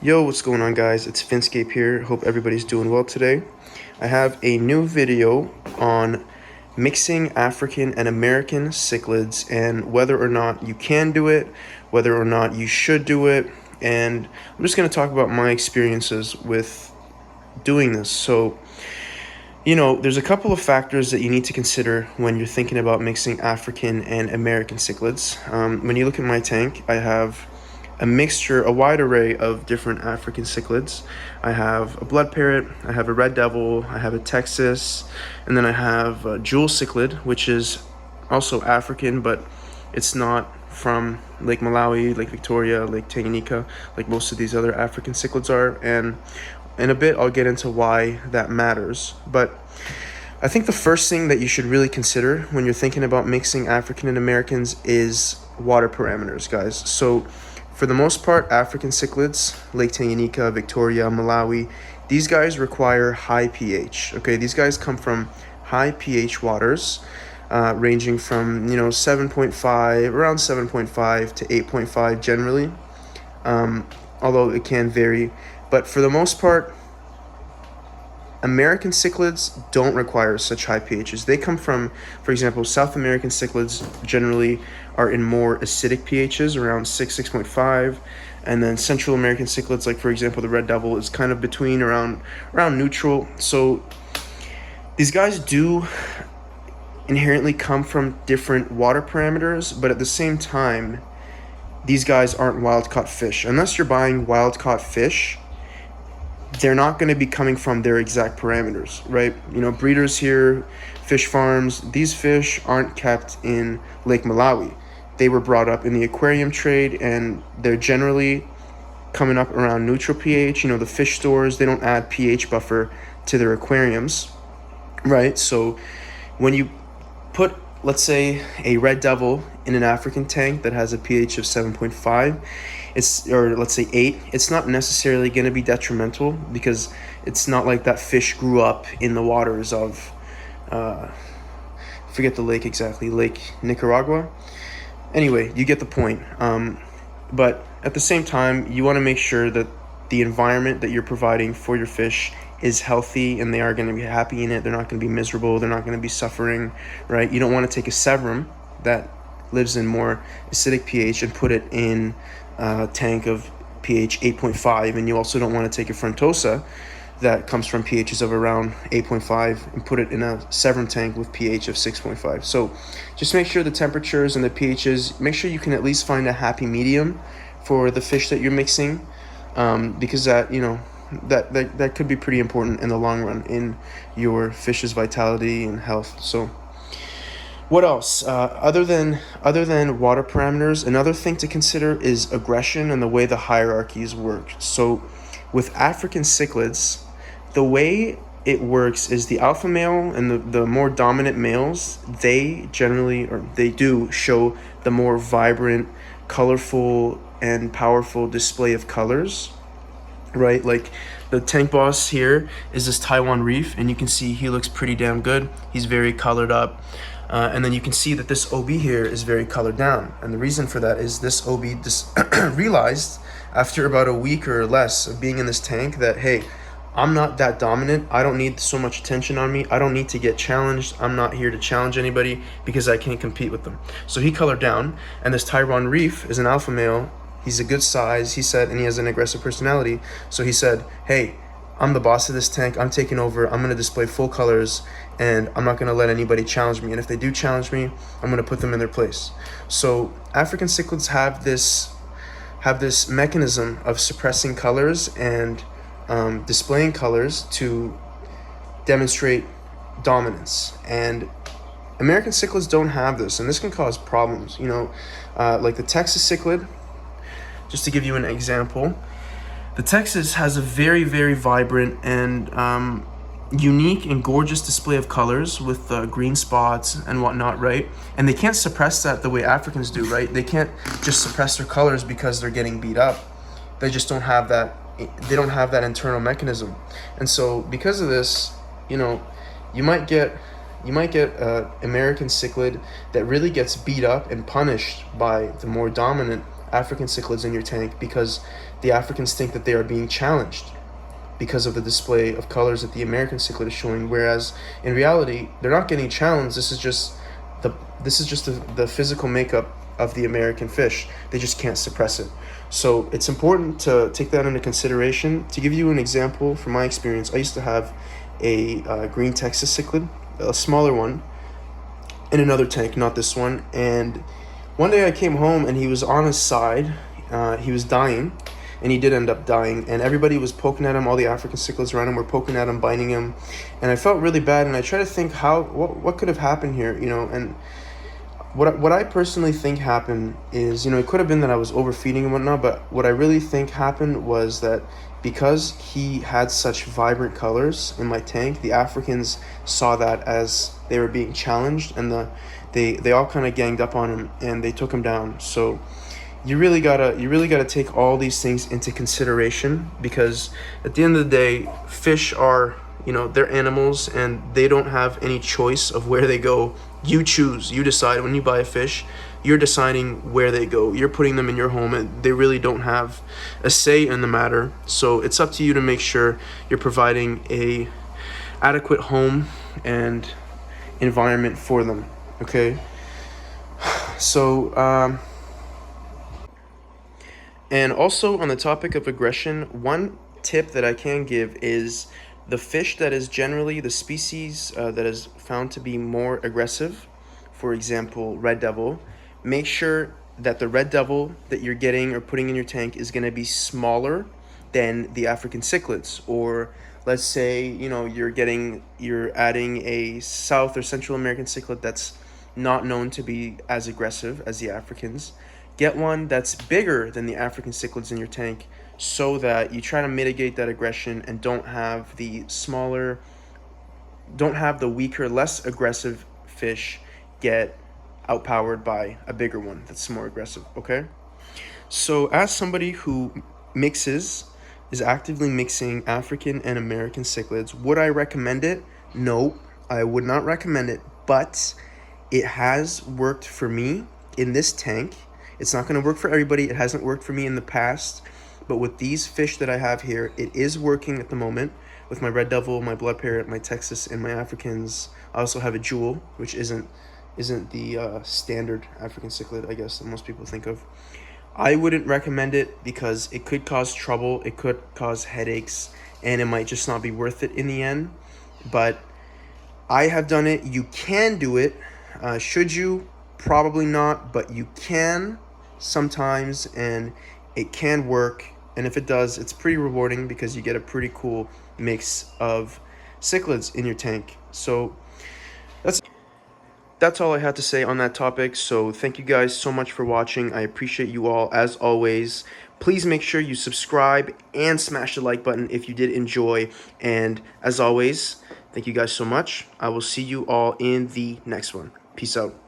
Yo, what's going on, guys? It's Finscape here. Hope everybody's doing well today. I have a new video on mixing African and American cichlids and whether or not you can do it, whether or not you should do it, and I'm just going to talk about my experiences with doing this. So, there's a couple of factors that you need to consider when you're thinking about mixing African and American cichlids. When you look at my tank, I have a wide array of different African cichlids. I have a blood parrot, I have a red devil, I have a Texas, and then I have a jewel cichlid, which is also African, but it's not from Lake Malawi, Lake Victoria, Lake Tanganyika, like most of these other African cichlids are. And in a bit, I'll get into why that matters. But I think the first thing that you should really consider when you're thinking about mixing African and Americans is water parameters, guys. So for the most part, African cichlids, Lake Tanganyika, Victoria, Malawi, these guys require high pH. Okay, these guys come from high pH waters, ranging from 7.5, around 7.5 to 8.5 generally, although it can vary. But for the most part, American cichlids don't require such high pHs. They come from, for example, South American cichlids generally are in more acidic pHs, around 6.5, and then Central American cichlids, like for example the red devil, is kind of between around neutral. So these guys do inherently come from different water parameters, but at the same time, these guys aren't wild-caught fish. Unless you're buying wild-caught fish, they're not going to be coming from their exact parameters, right? Breeders here, fish farms, these fish aren't kept in Lake Malawi. They were brought up in the aquarium trade, and they're generally coming up around neutral pH. The fish stores, they don't add pH buffer to their aquariums, right? So when you put, let's say, a red devil in an African tank that has a pH of 7.5, or let's say 8, it's not necessarily going to be detrimental, because it's not like that fish grew up in the waters of, forget the lake exactly, Lake Nicaragua. Anyway, you get the point. But at the same time, you want to make sure that the environment that you're providing for your fish is healthy and they are going to be happy in it. They're not going to be miserable. They're not going to be suffering, right? You don't want to take a severum that lives in more acidic pH and put it in a tank of pH 8.5, and you also don't want to take a frontosa that comes from pHs of around 8.5 and put it in a severum tank with pH of 6.5. So just make sure the temperatures and the pHs, make sure you can at least find a happy medium for the fish that you're mixing, because that that could be pretty important in the long run in your fish's vitality and health. So what else? Other than water parameters, another thing to consider is aggression and the way the hierarchies work. So with African cichlids, the way it works is the alpha male and the more dominant males, they do show the more vibrant, colorful, and powerful display of colors, right? Like the tank boss here is this Taiwan reef, and you can see he looks pretty damn good. He's very colored up. And then you can see that this OB here is very colored down. And the reason for that is this OB just realized after about a week or less of being in this tank that, hey, I'm not that dominant. I don't need so much attention on me. I don't need to get challenged. I'm not here to challenge anybody because I can't compete with them. So he colored down, and this Taiwan reef is an alpha male. He's a good size, he said, and he has an aggressive personality. So he said, hey, I'm the boss of this tank. I'm taking over. I'm going to display full colors, and I'm not going to let anybody challenge me. And if they do challenge me, I'm going to put them in their place. So African cichlids have this mechanism of suppressing colors and displaying colors to demonstrate dominance. And American cichlids don't have this, and this can cause problems. Like the Texas cichlid, just to give you an example, the Texas has a very, very vibrant and unique and gorgeous display of colors with green spots and whatnot, right? And they can't suppress that the way Africans do, right? They can't just suppress their colors because they're getting beat up. They just don't have that. They don't have that internal mechanism. And so because of this, you might get American cichlid that really gets beat up and punished by the more dominant African cichlids in your tank because the Africans think that they are being challenged because of the display of colors that the American cichlid is showing, whereas in reality they're not getting challenged. This is just the physical makeup of the American fish. They just can't suppress it. So it's important to take that into consideration. To give you an example from my experience, I used to have a green Texas cichlid, a smaller one, in another tank, not this one. And one day I came home and he was on his side. He was dying, and he did end up dying. And everybody was poking at him. All the African cichlids around him were poking at him, biting him. And I felt really bad. And I tried to think what could have happened here, you know. And what I personally think happened is, you know, it could have been that I was overfeeding and whatnot. But what I really think happened was that because he had such vibrant colors in my tank, the Africans saw that as they were being challenged, and they all kind of ganged up on him and they took him down. So you really gotta take all these things into consideration, because at the end of the day, fish are, you know, they're animals and they don't have any choice of where they go. You choose, you decide. When you buy a fish, you're deciding where they go. You're putting them in your home, and they really don't have a say in the matter. So it's up to you to make sure you're providing a adequate home and environment for them. Okay. So and also on the topic of aggression, one tip that I can give is the fish that is generally the species that is found to be more aggressive, for example, red devil, make sure that the red devil that you're getting or putting in your tank is going to be smaller than the African cichlids. Or let's say, you know, you're adding a South or Central American cichlid that's not known to be as aggressive as the Africans. Get one that's bigger than the African cichlids in your tank, so that you try to mitigate that aggression and don't have the weaker, less aggressive fish get outpowered by a bigger one that's more aggressive. Okay. So as somebody who is actively mixing African and American cichlids, would I recommend it? No, I would not recommend it, but it has worked for me in this tank. It's not going to work for everybody. It hasn't worked for me in the past, but with these fish that I have here, it is working at the moment. With my red devil, my blood parrot, my Texas, and my Africans. I also have a jewel, which isn't the standard African cichlid, I guess, that most people think of. I wouldn't recommend it because it could cause trouble, it could cause headaches, and it might just not be worth it in the end. But I have done it. You can do it. Should you? Probably not, but you can sometimes, and it can work. And if it does, it's pretty rewarding because you get a pretty cool mix of cichlids in your tank. So that's all I had to say on that topic. So thank you guys so much for watching. I appreciate you all as always. Please make sure you subscribe and smash the like button if you did enjoy. And as always, thank you guys so much. I will see you all in the next one. Peace out.